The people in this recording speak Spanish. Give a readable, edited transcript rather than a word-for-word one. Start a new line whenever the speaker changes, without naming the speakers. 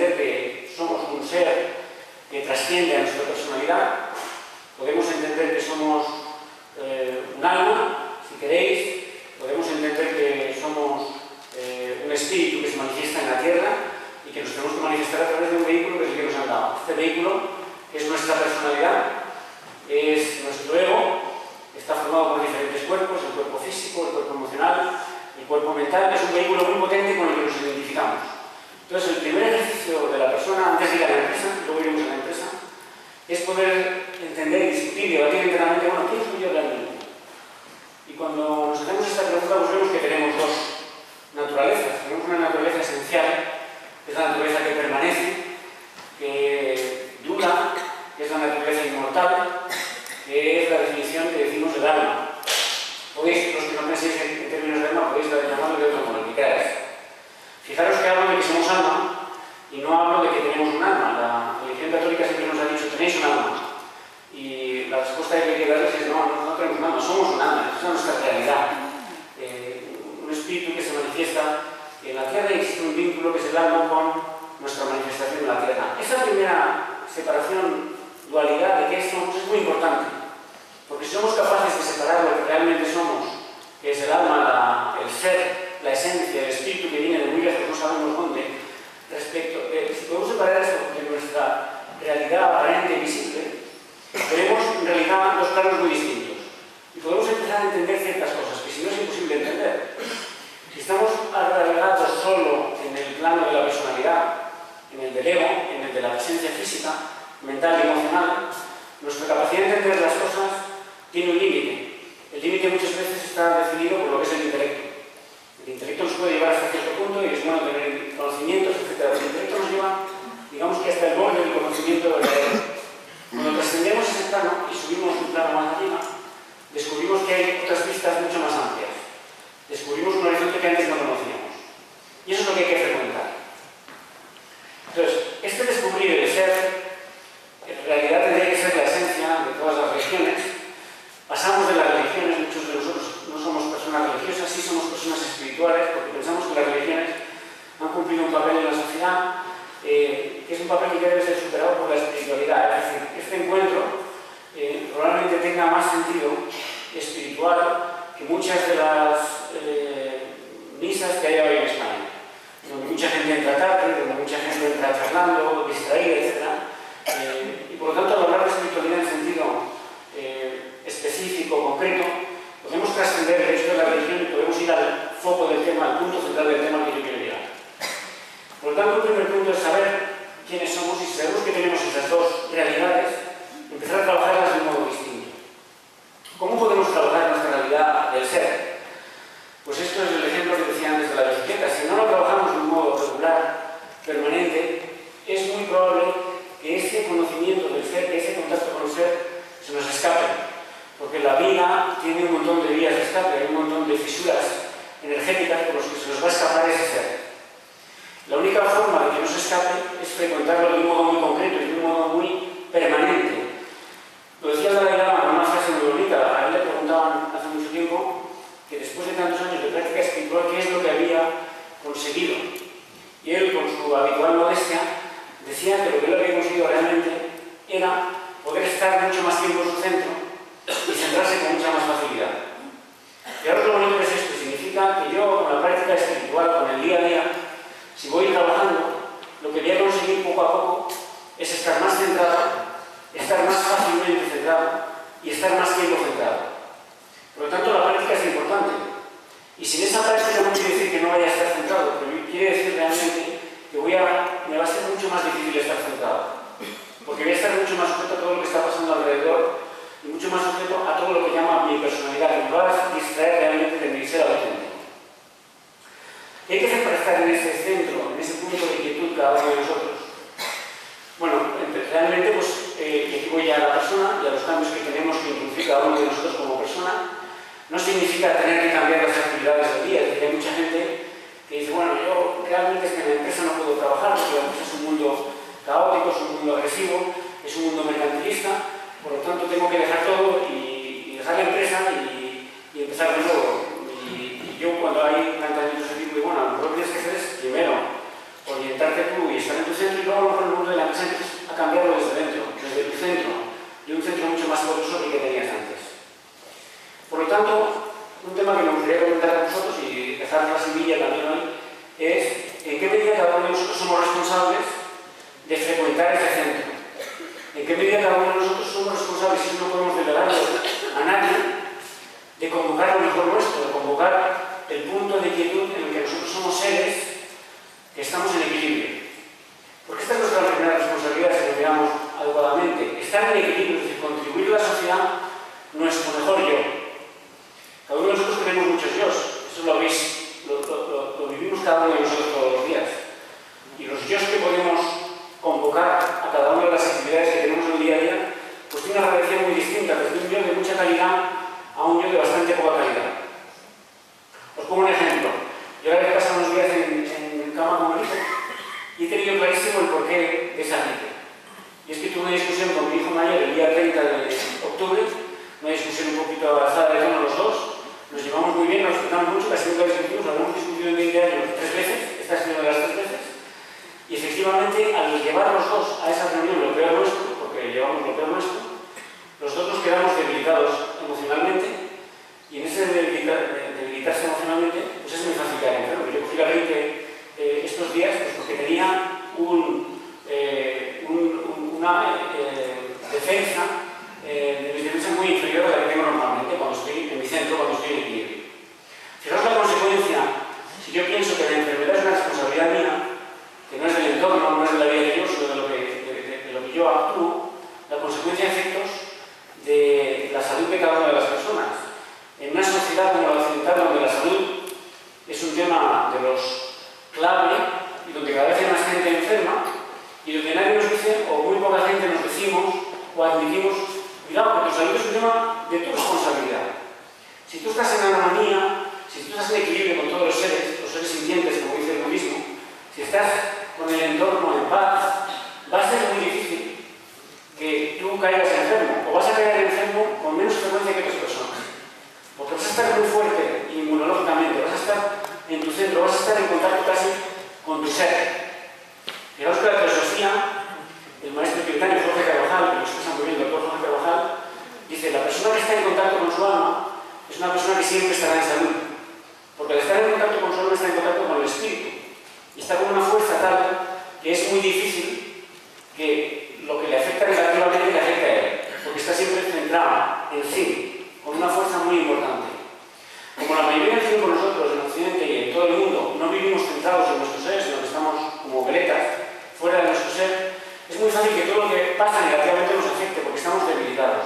entender que somos un ser que trasciende a nuestra personalidad, podemos entender que somos un alma, si queréis, podemos entender que somos un espíritu que se manifiesta en la tierra y que nos tenemos que manifestar a través de un vehículo que es el que nos han dado. Este vehículo es nuestra personalidad, es nuestro ego, está formado por diferentes cuerpos, el cuerpo físico, el cuerpo emocional, el cuerpo mental. Es un vehículo muy potente con el que nos identificamos. Entonces, el primer ejercicio de la persona, antes de ir a la empresa, luego iremos a la empresa, es poder entender, discutir y debatir internamente, bueno, ¿quién soy yo realmente? Y cuando nos hacemos esta pregunta, pues vemos que tenemos dos naturalezas. Tenemos una naturaleza esencial, que es la naturaleza que permanece, que dura, que es la naturaleza inmortal, que es la definición que decimos del alma. Podéis, los que no penséis en términos de alma, podéis llamarlo de otro modo, el que queráis. Fijaros que hablo de que somos alma y no hablo de que tenemos un alma. La religión católica siempre nos ha dicho, tenéis un alma. Y la respuesta que hay que darles es, no tenemos un alma, somos un alma, esa es nuestra realidad. Un espíritu que se manifiesta en la tierra y existe un vínculo que es el alma con nuestra manifestación en la tierra. Esa primera separación, dualidad de qué somos, es muy importante. Porque si somos capaces de separar lo que realmente somos, que es el alma, el ser, la esencia, el espíritu que viene de muy lejos, no sabemos dónde, si podemos separar esto de nuestra realidad aparente y visible, tenemos en realidad dos planos muy distintos. Y podemos empezar a entender ciertas cosas que si no es imposible entender. Si estamos arraigados solo en el plano de la personalidad, en el del ego, en el de la presencia física, mental y emocional, nuestra capacidad de entender las cosas tiene un límite. El límite muchas veces está definido por lo que es el intelecto. El intelecto nos puede llevar hasta cierto punto y es bueno tener conocimientos, etc. El intelecto nos lleva, digamos que hasta el borde del conocimiento verdadero. Cuando trascendemos ese plano y subimos un plano más arriba, descubrimos que hay otras vistas mucho más amplias. Descubrimos un horizonte que antes no conocíamos. Y eso es lo que hay que frecuentar. Entonces, este descubrir el ser, en realidad tendría que ser la esencia de todas las religiones. Pasamos de las religiones, muchos de nosotros no somos personas religiosas, sí somos personas espirituales, porque pensamos que las religiones han cumplido un papel en la sociedad, que es un papel que debe ser superado por la espiritualidad. Es decir, este encuentro probablemente tenga más sentido espiritual que muchas de las misas que hay hoy en España, donde mucha gente entra tarde, donde mucha gente entra charlando, distraída, etc. Y por lo tanto, al hablar de espiritualidad en sentido específico, concreto, podemos trascender el resto de la religión y podemos ir al foco del tema, al punto central del tema que yo quiero llegar. Por lo tanto, el primer punto es saber quiénes somos y si sabemos que tenemos esas dos realidades, empezar a trabajarlas de un modo distinto. ¿Cómo podemos trabajar nuestra realidad del ser? Pues esto es el ejemplo que decía antes de la bicicleta. Si no lo trabajamos de un modo regular, permanente, es muy probable que ese conocimiento del ser, que ese contacto con el ser, se nos escape. Porque la vida tiene un montón de vías de escape, hay un montón de fisuras energéticas por las que se nos va a escapar ese ser. La única forma de que no se escape es frecuentarlo de un modo muy concreto y de un modo muy permanente. Lo decía Dalai Lama con una frase muy bonita. A él le preguntaban hace mucho tiempo que después de tantos años de práctica espiritual, ¿qué es lo que había conseguido? Y él, con su habitual modestia, decía que lo que él había conseguido realmente era poder estar mucho más tiempo en su centro y centrarse con mucha más facilidad. Y ahora lo bonito que es esto, significa que yo, con la práctica espiritual, con el día a día, si voy trabajando, lo que voy a conseguir poco a poco es estar más centrado, estar más fácilmente centrado y estar más tiempo centrado. Por lo tanto, la práctica es importante. Y sin esa práctica no quiere decir que no vaya a estar centrado, pero quiere decir realmente que me va a ser mucho más difícil estar centrado. Porque voy a estar mucho más sujeto a todo lo que está pasando alrededor y mucho más sujeto a todo lo que llama mi personalidad, que me va a distraer realmente de mi ser auténtico. ¿Qué hay que hacer para estar en ese centro, en ese punto de quietud cada uno de nosotros? Bueno, realmente, pues, y aquí voy ya a la persona y a los cambios que tenemos que introducir cada uno de nosotros como persona. No significa tener que cambiar las actividades del día. Es decir, hay mucha gente que dice, bueno, yo realmente es que en la empresa no puedo trabajar porque la empresa es un mundo caótico, es un mundo agresivo, es un mundo mercantilista, por lo tanto tengo que dejar todo y dejar la empresa y empezar de nuevo. Y yo, cuando hay planteamientos de tipo, bueno, lo que tienes que hacer es primero orientarte tú y estar en tu centro y poderoso que tenías antes. Por lo tanto, un tema que me gustaría comentar con vosotros y dejar la semilla también hoy es en qué medida cada uno de nosotros somos responsables de frecuentar ese centro. En qué medida cada uno de nosotros somos responsables, si no podemos delegarlo a nadie, de convocar lo mejor nuestro, de convocar el punto de quietud en el que nosotros somos seres que estamos en equilibrio. Porque esta es nuestra primera responsabilidad, si lo miramos adecuadamente. Estar en equilibrio, es decir, contribuir a la sociedad nuestro mejor yo. Cada uno de nosotros tenemos muchos yos, eso lo veis, lo vivimos cada uno de nosotros todos los días. Y los yos que podemos convocar a cada una de las actividades que tenemos en el día a día, pues tiene una relación muy distinta, desde un yo de mucha calidad a un yo de bastante poca calidad. Os pongo un ejemplo. Yo ahora he pasado unos días en cama con mi hijo y he tenido clarísimo el porqué de esa gripe. Y es que tuve una discusión con mi hijo mayor el día 30 de octubre, una discusión un poquito abrazada de tono los dos, nos llevamos muy bien, nos disfrutamos mucho, casi nunca discutimos, lo hemos discutido en 20 años 3 veces, esta es una de las 3 veces, y efectivamente al llevar los dos a esa reunión lo peor nuestro, porque llevamos lo peor nuestro, los dos nos quedamos debilitados emocionalmente, y en ese debilitarse emocionalmente, pues es muy fácil caer enfermo. Yo cogí la gripe estos días pues porque tenía una defensa de mis defensas muy inferior a la que tengo normalmente cuando estoy en mi centro, cuando estoy en equilibrio. Fijaos la consecuencia, si yo pienso que la enfermedad es una responsabilidad mía, que no es del entorno, no es de la vida de yo, sino de lo que yo actúo, la consecuencia de efectos de la salud de cada una de las personas. En una sociedad como la occidental, donde la salud es un tema de los clave y donde cada vez hay más gente enferma y donde nadie nos dice, o muy poca gente nos decimos o admitimos, cuidado, que tu salud es un tema de tu responsabilidad. Si tú estás en armonía, si tú estás en equilibrio con todos los seres sintientes, como dice el budismo, si estás con el entorno en paz, va a ser muy difícil que tú caigas enfermo, o vas a caer enfermo con menos frecuencia que otras personas. Porque vas a estar muy fuerte inmunológicamente, vas a estar en tu centro, vas a estar en contacto casi con tu ser. Fijaos que la filosofía, el maestro tibetano Jorge Carvajal, que lo expresa muy bien el doctor Jorge Carvajal, dice: la persona que está en contacto con su alma es una persona que siempre estará en salud. Porque al estar en contacto con su alma está en contacto con el espíritu. Y está con una fuerza tal que es muy difícil que lo que le afecta negativamente le afecte a él. Porque está siempre centrado en sí, con una fuerza muy importante. Como la mayoría del tiempo nosotros en Occidente y en todo el mundo no vivimos centrados en nuestro ser, sino que estamos como veletas fuera de nuestro ser, es muy fácil que todo lo que pasa negativamente nos afecte porque estamos debilitados.